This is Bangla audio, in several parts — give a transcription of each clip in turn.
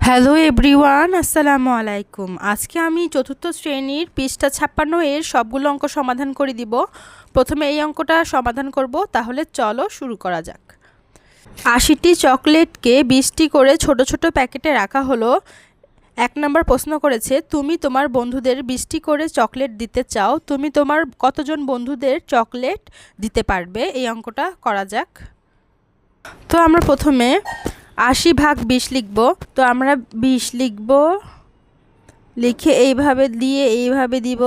হ্যালো এভরিওয়ান, আসসালামু আলাইকুম। আজকে আমি চতুর্থ শ্রেণীর পৃষ্ঠা 56 এর সবগুলো অঙ্ক সমাধান করে দিব। প্রথমে এই অঙ্কটা সমাধান করব, তাহলে চলো শুরু করা যাক। 80টি চকলেটকে 20টি করে ছোট ছোট প্যাকেটে রাখা হলো। 1 নম্বর প্রশ্ন করেছে, তুমি তোমার বন্ধুদের 20টি করে চকলেট দিতে চাও, তুমি তোমার কতজন বন্ধুদের চকলেট দিতে পারবে? এই অঙ্কটা করা যাক। তো আমরা প্রথমে 80 ভাগ 20 লিখব। তো আমরা 20 লিখব, লিখে এইভাবে দিয়ে এইভাবে দিব,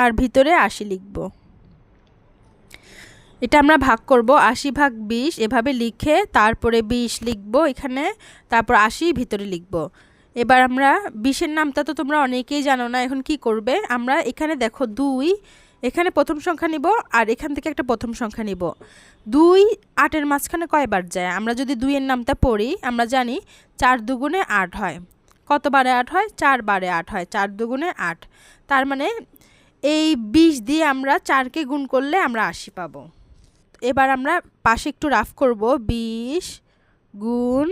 আর ভিতরে 80 লিখব। এটা আমরা ভাগ করব 80 ভাগ 20 এভাবে লিখে, তারপরে 20 লিখব এখানে, তারপর 80 ভিতরে লিখব। এবার আমরা 20-এর নামটা তো তোমরা অনেকেই জানো না, এখন কি করবে? আমরা এখানে দেখো 2, এখানে প্রথম সংখ্যা নিব, আর এখান থেকে একটা প্রথম সংখ্যা নিব। 2 8-এর মাঝখানে কয়বার যায়? আমরা যদি 2-এর নামটা পড়ি, আমরা জানি 4 দুগুণে 8 হয়। কত বারে 8 হয়? 4 বারে 8 হয়। 4 দুগুণে 8। তার মানে এই 20 দিয়ে আমরা 4কে গুণ করলে আমরা 80 পাবো। এবার আমরা পাশে একটু রাফ করব। 20 গুণ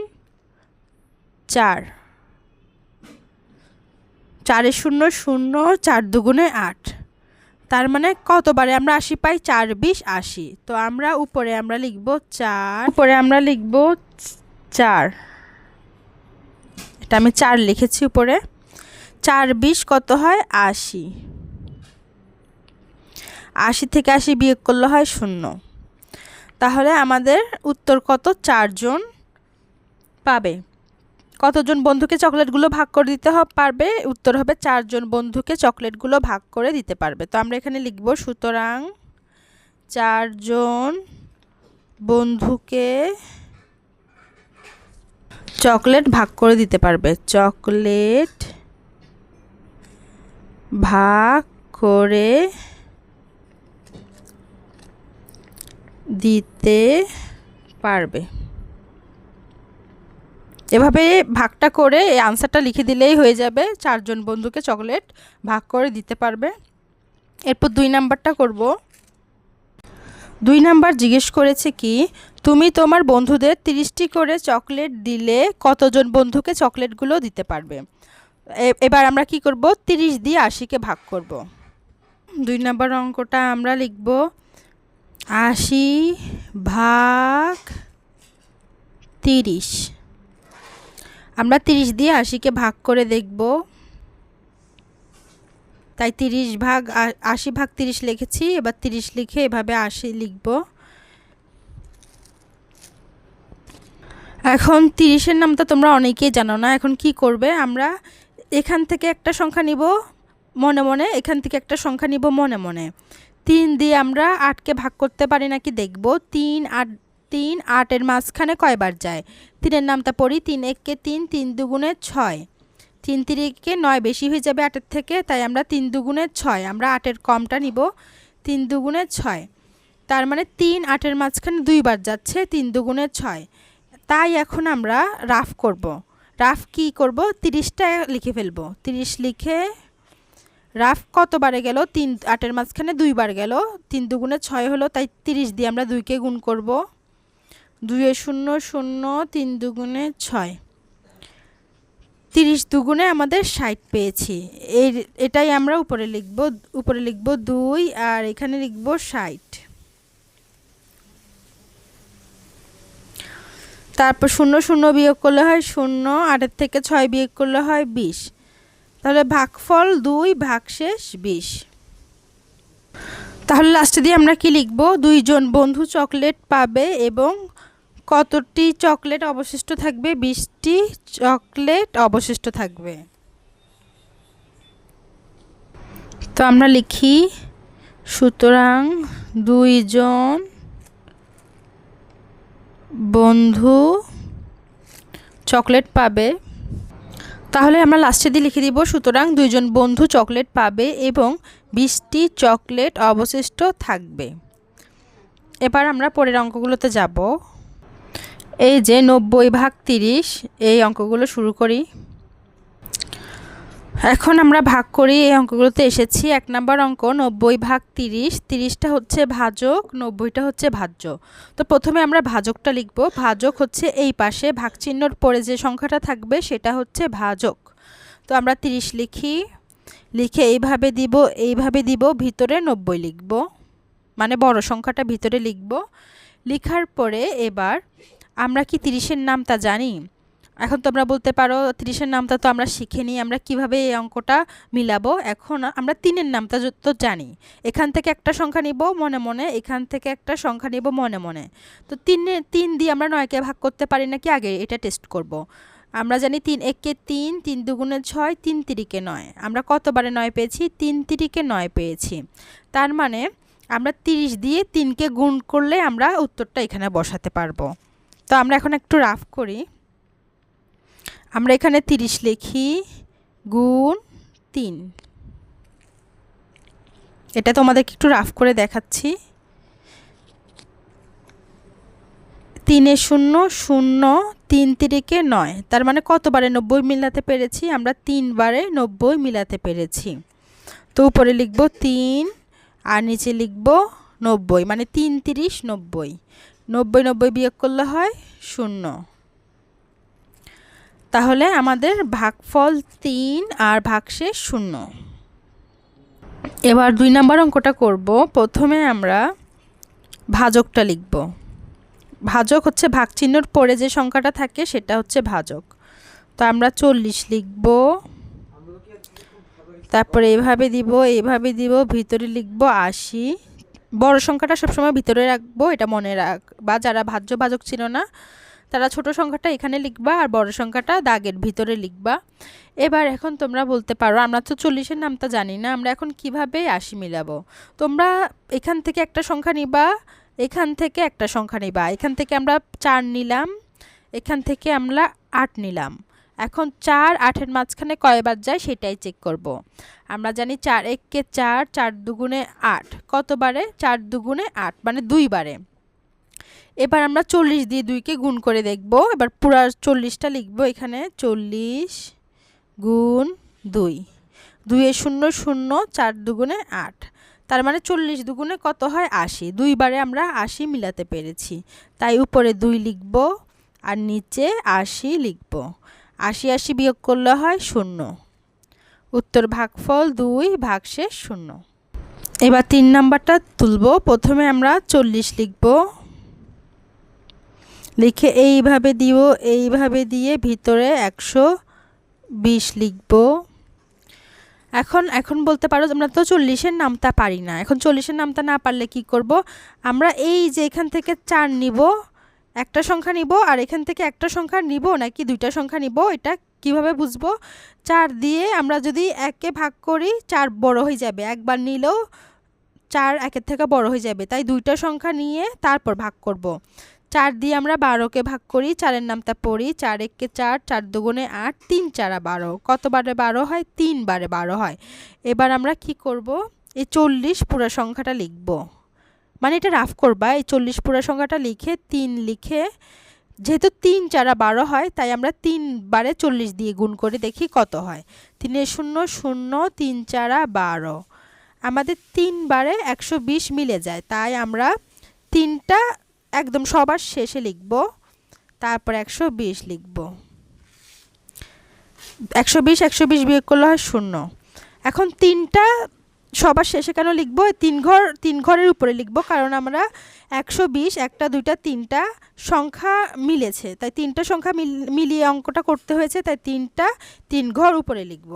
4, 4 শূন্য শূন্য, 4 দুগুণে 8। তার মানে কতবারে আমরা 80 পাই? 4 20 80। তো আমরা উপরে আমরা লিখব 4, উপরে আমরা লিখব 4। এটা আমি 4 লিখেছি উপরে। 4 20 কত হয়? 80। 80 থেকে 80 বিয়োগ করলে হয় 0। তাহলে আমাদের উত্তর কত? 4 জন পাবে। কতজন বন্ধুকে চকলেটগুলো ভাগ করে দিতে পারবে? উত্তর হবে 4 জন বন্ধুকে চকলেটগুলো ভাগ করে দিতে পারবে। তো আমরা এখানে লিখব, সুতরাং 4 জন বন্ধুকে চকলেট ভাগ করে দিতে পারবে। চকলেট ভাগ করে দিতে পারবে। এভাবে ভাগটা করে এই আনসারটা লিখে দিলেই হয়ে যাবে, 4 জন বন্ধুকে চকলেট ভাগ করে দিতে পারবে। এরপর 2 নাম্বারটা করব। 2 নাম্বার জিজ্ঞেস করেছে কি, তুমি তোমার বন্ধুদের 30টি করে চকলেট দিলে কতজন বন্ধুকে চকলেটগুলো দিতে পারবে? এবার আমরা কি করব? 30 দিয়ে 80কে ভাগ করব। 2 নাম্বার অঙ্কটা আমরা লিখব 80 ভাগ 30। আমরা 30 দিয়ে 80কে ভাগ করে দেখব। তাই 30 ভাগ 80 ভাগ 30 লিখেছি। এবার 30 লিখে এভাবে 80 লিখব। এখন 30-এর নামটা তোমরা অনেকেই জানো না, এখন কি করবে? আমরা এখান থেকে একটা সংখ্যা নিব মনে মনে, এখান থেকে একটা সংখ্যা নিব মনে মনে। 3 দিয়ে আমরা 8কে ভাগ করতে পারি নাকি দেখব। 3 8, 3 8-এর মাঝখানে কয়বার যায়? 3-এর নামটা পড়ি। 3 1-কে 3, 3 দুগুণে 6, 3 3-কে 9 বেশি হয়ে যাবে 8-এর থেকে, তাই আমরা 3 দুগুণে 6, আমরা 8-এর কমটা নিব। 3 দুগুণে 6, তার মানে 3 8-এর মাঝখানে 2বার যাচ্ছে। 3 দুগুণে 6। তাই এখন আমরা রাফ করব। রাফ কি করব? 30টা লিখে ফেলব। 30 লিখে রাফ কতবারে গেল? 3 8-এর মাঝখানে 2বার গেল। 3 দুগুণে 6 হলো, তাই 30 দিয়ে আমরা 2কে গুণ করব। 2 শূন্য শূন্য, 3 দুগুণে 6, 30 দুগুণে আমাদের 60 পেয়েছি। এটাই আমরা উপরে লিখব। উপরে লিখব 2, আর এখানে লিখব 60। তারপর 0 0 বিয়োগ করলে হয় 0, 8-এর থেকে 6 বিয়োগ করলে হয় 20। তাহলে ভাগফল 2 ভাগশেষ 20। তাহলে লাস্টে দিয়ে আমরা কি লিখব? 2 জন বন্ধু চকলেট পাবে এবং কতটি চকলেট অবশিষ্ট থাকবে? 20টি চকলেট অবশিষ্ট থাকবে। তো আমরা লিখি, সুতরাং 2 জন বন্ধু চকলেট পাবে। তাহলে আমরা লাস্টে দিয়ে লিখে দিব, সুতরাং 2 জন বন্ধু চকলেট পাবে এবং 20টি চকলেট অবশিষ্ট থাকবে। এবার আমরা পরের অঙ্কগুলোতে যাব। এই যে 90 ভাগ 30, এই অঙ্কগুলো শুরু করি। এখন আমরা ভাগ করি, এই অঙ্কগুলোতে এসেছি। 1 নম্বর অঙ্ক 90 ভাগ 30, 30টা হচ্ছে ভাজক, 90টা হচ্ছে ভাজ্য। তো প্রথমে আমরা ভাজকটা লিখব। ভাজক হচ্ছে এই পাশে, ভাগ চিহ্নর পরে যে সংখ্যাটা থাকবে সেটা হচ্ছে ভাজক। তো আমরা 30 লিখি, লিখে এইভাবে দিব, ভিতরে 90 লিখব, মানে বড় সংখ্যাটা ভিতরে লিখব। লেখার পরে এবার আমরা কি 30-এর নামটা জানি? এখন তোমরা বলতে পারো 30-এর নামটা তো আমরা শিখিনি, আমরা কিভাবে এই অঙ্কটা মিলাবো? এখন আমরা 3-এর নামটা তো জানি। এখান থেকে একটা সংখ্যা নিব মনে মনে, এখান থেকে একটা সংখ্যা নিব মনে মনে। তো 3 দিয়ে আমরা 9কে ভাগ করতে পারি নাকি আগে এটা টেস্ট করব। আমরা জানি 3 একে 3, 3 দুগুণে 6, 3 তিরিকে 9। আমরা কতবারে 9 পেয়েছি? 3 তিরিকে 9 পেয়েছি। তার মানে আমরা 30 দিয়ে 3কে গুণ করলে আমরা উত্তরটা এখানে বসাতে পারবো। তো আমরা এখন একটু রাফ করি। আমরা এখানে 30 লিখি, গুণ 3। এটা তোমাদেরকে একটু রাফ করে দেখাচ্ছি। 3 এ 0 0, 3 তিরিকে 9। তার মানে কতবারে 90 মিলাতে পেরেছি? আমরা 3 বারে 90 মিলাতে পেরেছি। তো উপরে লিখব 3 আর নিচে লিখব 90, মানে 3 30 90। 90 90 বিয়োগ করলে হয় 0। তাহলে আমাদের ভাগফল 3 আর ভাগশেষ 0। এবার 2 নম্বর অঙ্কটা করব। প্রথমে আমরা ভাজকটা লিখব। ভাজক হচ্ছে ভাগ চিহ্নর পরে যে সংখ্যাটা থাকে সেটা হচ্ছে ভাজক। তো আমরা 40 লিখব, তারপরে এইভাবে দিব, ভিতরে লিখব 80। বড় সংখ্যাটা সবসময় ভিতরে রাখবো, এটা মনে রাখ, বা যারা ভাজ্য ভাজক ছিল না তারা ছোট সংখ্যাটা এখানে লিখবা আর বড় সংখ্যাটা দাগের ভিতরে লিখবা। এবার এখন তোমরা বলতে পারো আমরা তো 40-এর নামটা জানি না, আমরা এখন কিভাবে 80 মিলাবো? তোমরা এখান থেকে একটা সংখ্যা নিবা, এখান থেকে একটা সংখ্যা নিবা। এখান থেকে আমরা 4 নিলাম, এখান থেকে আমরা 8 নিলাম। এখন 4 8-এর মাঝখানে কয়বার যায় সেটাই চেক করব। আমরা জানি 4 একে 4, 4 দুগুণে 8। কতবারে? 4 দুগুণে 8, মানে 2 বারে। এবার আমরা 40 দিয়ে 2কে গুণ করে দেখব। এবার পুরো 40টা লিখব এখানে, 40 গুণ 2। 2 এ 0 0, 4 দুগুণে 8। তার মানে 40 দুগুণে কত হয়? 80। 2 বারে আমরা 80 মিলাতে পেরেছি, তাই উপরে 2 লিখব আর নিচে 80 লিখব। 80 80 বিয়োগ করলে হয় 0। উত্তর ভাগফল 2 ভাগশেষ 0। এবার 3 নাম্বারটা তুলব। প্রথমে আমরা 40 লিখব, লিখে এইভাবে দিয়ে ভিতরে 120 লিখব। এখন বলতে পারো আমরা তো 40-এর নামটা পারি না। এখন 40-এর নামটা না পারলে কি করব? আমরা এই যে এখান থেকে 4 নিব, একটা সংখ্যা নিব, আর এখান থেকে একটা সংখ্যা নিব নাকি দুইটা সংখ্যা নিব এটা কিভাবে বুঝবো? 4 দিয়ে আমরা যদি 1কে ভাগ করি 4 বড় হয়ে যাবে, একবার নিলেও 4 1-এর থেকে বড় হয়ে যাবে, তাই দুইটা সংখ্যা নিয়ে তারপর ভাগ করব। 4 দিয়ে আমরা 12কে ভাগ করি, 4-এর নামটা পড়ি, 4 একে 4, 4 দুগুণে 8, 3 4 12। কতবারে 12 হয়? 3 বারে 12 হয়। এবার আমরা কি করব? এই 40 পুরো সংখ্যাটা লিখব, মানে এটা রাফ করবা। এই 40 পুরো সংখ্যাটা লিখে 3 লিখে, যেহেতু 3 4 12 হয় তাই আমরা 3 বারে 40 দিয়ে গুণ করে দেখি কত হয়। 3 এ 0 0, 3 4 12। আমাদের 3 বারে 120 মিলে যায়, তাই আমরা 3টা একদম সবার শেষে লিখব, তারপর 120 লিখব। 120 বিয়োগ করলে হয় 0। এখন 3টা সবার শেষে কেন লিখব? 3 ঘরের উপরে লিখব, কারণ আমরা 120 একটা দুইটা 3টা সংখ্যা মিলেছে, তাই 3টা সংখ্যা মিলিয়ে অঙ্কটা করতে হয়েছে, তাই 3টা 3 ঘর উপরে লিখব।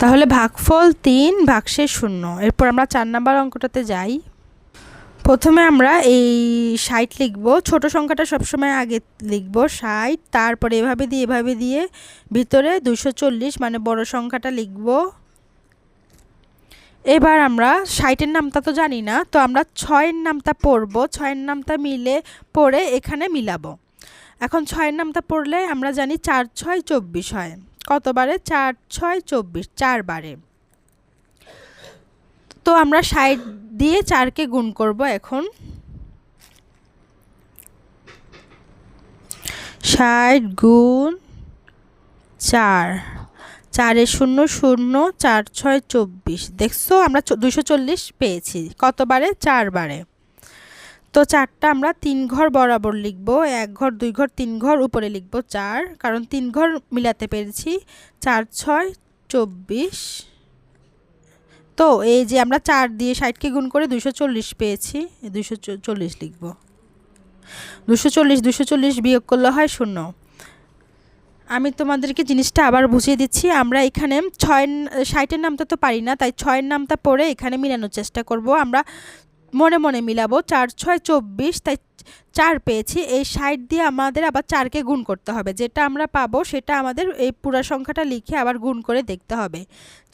তাহলে ভাগফল 3 ভাগশেষ 0। এরপর আমরা 4 নাম্বার অঙ্কটাতে যাই। প্রথমে আমরা এই 60 লিখব, ছোট সংখ্যাটা সবসময় আগে লিখব 60, তারপরে এভাবে দিয়ে ভিতরে 240, মানে বড় সংখ্যাটা লিখব। এবার আমরা 60-এর নামটা তো জানি না, তো আমরা 6-এর নামটা পড়ব, 6-এর নামটা পড়ে এখানে মিলাবো। এখন 6-এর নামটা পড়লে আমরা জানি 4 6 24 হয়। কতবারে? 4 6 24, 4 বারে। তো আমরা 60 দিয়ে 4কে গুণ করব। এখন 60 গুণ 4, 4 শূন্য শূন্য 4 6 24। দেখছো আমরা 240 পেয়েছি কতবারে? 4 বারে। তো 4টা আমরা 3 ঘর বরাবর লিখব, 1 ঘর 2 ঘর 3 ঘর উপরে লিখব 4, কারণ 3 ঘর মিলাতে পেরেছি। 4 6 24। তো এই যে আমরা 4 দিয়ে 60কে গুণ করে 240 পেয়েছি, 240 লিখব। 240 বিয়োগ করলে হয় 0। আমি তোমাদেরকে জিনিসটা আবার বুঝিয়ে দিচ্ছি। আমরা এখানে 60-এর নামটা তো পারি না, তাই 6-এর নামটা পড়ে এখানে মিলানোর চেষ্টা করব। আমরা মনে মনে মিলাবো। 4 6 24, তাই 4 পেয়েছি। এই 60 দিয়ে আমাদের আবার 4কে গুণ করতে হবে। যেটা আমরা পাবো সেটা আমাদের এই পুরো সংখ্যাটা লিখে আবার গুণ করে দেখতে হবে।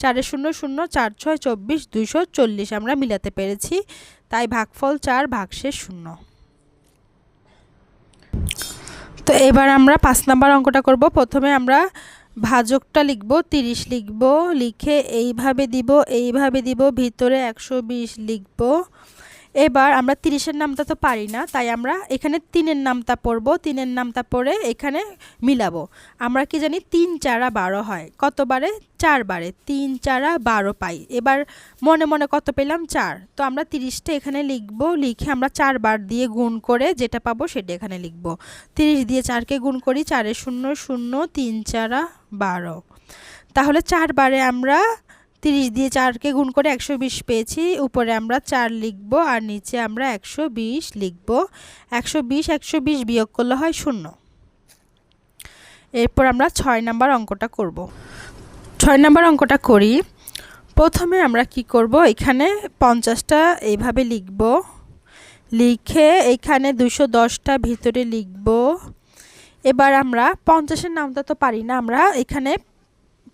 4 শূন্য শূন্য 4 6 24 240 আমরা মিলাতে পেরেছি, তাই ভাগফল 4 ভাগশেষ 0। তো এবার আমরা 5 নাম্বার অঙ্কটা করব। প্রথমে আমরা ভাজকটা লিখব, 30 লিখব, লিখে এইভাবে দিব, ভিতরে 120 লিখব। এবার আমরা 30-এর নামটা তো পারি না, তাই আমরা এখানে 3-এর নামটা পড়ব। 3-এর নামটা পড়ে এখানে মিলাবো। আমরা কি জানি 3 4 12 হয়, কতবারে? 4 বারে। 3 4 12 পাই। এবার মনে মনে কত পেলাম? 4। তো আমরা 30টা এখানে লিখব, লিখে আমরা 4 বার দিয়ে গুণ করে যেটা পাবো সেটা এখানে লিখব। 30 দিয়ে 4কে গুণ করি, 4 শূন্য শূন্য 3 4 12। তাহলে 4 বারে আমরা 30 দিয়ে 4কে গুণ করে 120 পেয়েছি। উপরে আমরা 4 লিখব আর নিচে আমরা 120 লিখব। 120 বিয়োগ করলে হয় 0। এরপর আমরা 6 নাম্বার অঙ্কটা করব। 6 নাম্বার অঙ্কটা করি। প্রথমে আমরা কি করব, এখানে 50টা এইভাবে লিখব, লিখে এখানে 210টা ভিতরে লিখব। এবার আমরা 50-এর নামটা তো পারি না, আমরা এখানে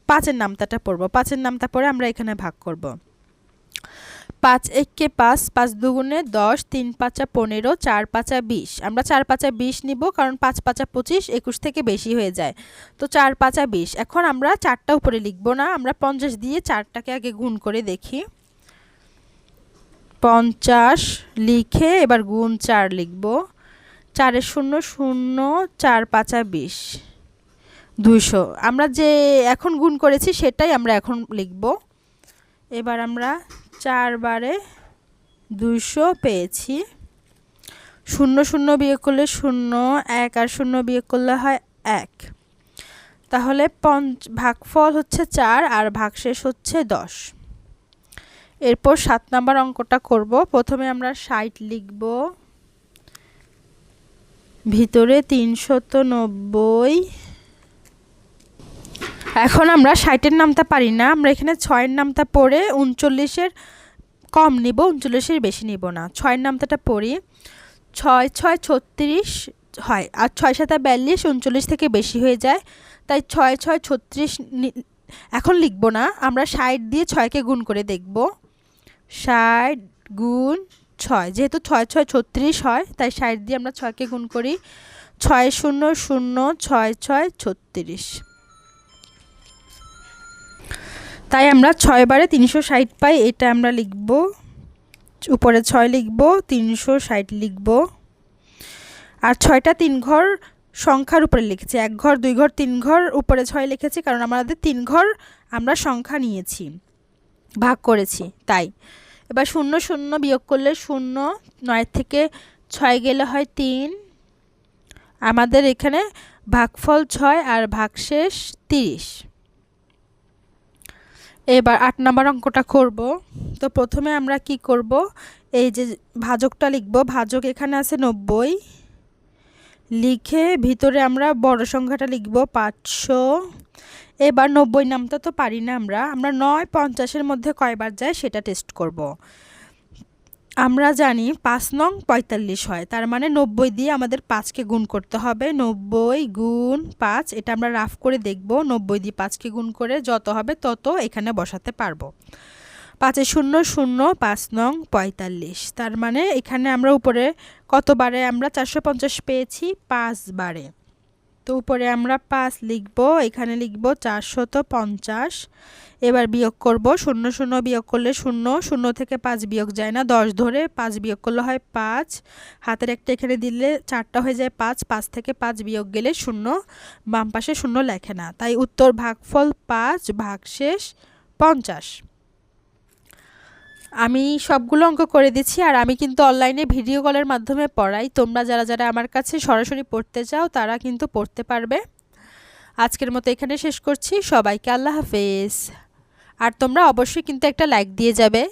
5-এর নামতাটা পড়ব। 5-এর নামতা পরে আমরা এখানে ভাগ করব। 5 1 5, 5 দুগুণে 10, 3 5 15, 4 5 20। আমরা 4 5 20 নিব, কারণ 5 5 25, 21 থেকে বেশি হয়ে যায়। তো 4 5 20। এখন আমরা 4টা উপরে লিখব না, আমরা 50 দিয়ে 4টাকে আগে গুণ করে দেখি। 50 লিখে এবার গুণ 4 লিখব। 4 শূন্য শূন্য 4 5 20, 200। আমরা যে এখন গুণ করেছি সেটাই আমরা এখন লিখব। এবার আমরা 4 বারে 200 পেয়েছি। 0 0 বিয়োগ করলে 0, 1 আর 0 বিয়োগ করলে হয় 1। তাহলে ভাগফল হচ্ছে 4 আর ভাগশেষ হচ্ছে 10। এরপর 7 নাম্বার অঙ্কটা করব। প্রথমে আমরা 60 লিখব, ভিতরে 390। এখন আমরা 60-এর নামটা পারি না, আমরা এখানে 6-এর নামটা পড়ে 39-এর কম নিব, 39-এর বেশি নিব না। 6-এর নামটাটা পড়ি। 6 6 36 হয়, আর 6 7 42, 39 থেকে বেশি হয়ে যায়, তাই 6 6 36 এখন লিখব না, আমরা 60 দিয়ে 6কে গুণ করে দেখব। 60 গুণ 6, যেহেতু 6 6 36 হয়, তাই 60 দিয়ে আমরা 6কে গুণ করি। 6 0 0 6 6 36। তাই আমরা 6 বারে 360 পাই, এটা আমরা লিখব। উপরে 6 লিখব, 360 লিখব। আর 6টা 3 ঘর সংখ্যার উপরে লিখেছি, 1 ঘর 2 ঘর 3 ঘর উপরে 6 লিখেছি, কারণ আমাদের 3 ঘর আমরা সংখ্যা নিয়েছি, ভাগ করেছি তাই। এবার 0 0 বিয়োগ করলে 0, 9 থেকে 6 গেলে হয় 3। আমাদের এখানে ভাগফল 6 আর ভাগশেষ 30। এবার 8 নাম্বার অঙ্কটা করব। তো প্রথমে আমরা কি করব, এই যে ভাজকটা লিখব। ভাজক এখানে আছে 90, লিখে ভিতরে আমরা বড় সংখ্যাটা লিখব 500। এবার 90 নামটা তো পারি না, আমরা 9 50-এর মধ্যে কয়বার যায় সেটা টেস্ট করব। আমরা জানি 5 নং 45 হয়, তার মানে 90 দিয়ে আমাদের 5কে গুণ করতে হবে। 90 গুণ 5, এটা আমরা রাফ করে দেখব। 90 দিয়ে 5কে গুণ করে যত হবে তত এখানে বসাতে পারবো। 5 0 0 5 নং 45, তার মানে এখানে আমরা উপরে কতবারে আমরা 450 পেয়েছি? 5 বারে। তো উপরে আমরা 5 লিখব, এখানে লিখব 450। এবার বিয়োগ করব, 0 0 বিয়োগ করলে 0, 0 থেকে 5 বিয়োগ যায় না, 10 ধরে 5 বিয়োগ করলে হয় 5, হাতের একটা এখানে দিলে 4টা হয়ে যায় 5, 5 থেকে 5 বিয়োগ গেলে 0, বাম পাশে 0 লেখে না, তাই উত্তর ভাগফল 5 ভাগশেষ 50। আমি সবগুলো অঙ্ক করে দিচ্ছি, আর আমি কিন্তু অনলাইনে ভিডিও কলের মাধ্যমে পড়াই। তোমরা যারা যারা আমার কাছে সরাসরি পড়তে চাও তারা কিন্তু পড়তে পারবে। আজকের মতো এখানে শেষ করছি। সবাইকে আল্লাহ হাফেজ। আর তোমরা অবশ্যই কিন্তু একটা লাইক দিয়ে যাবে।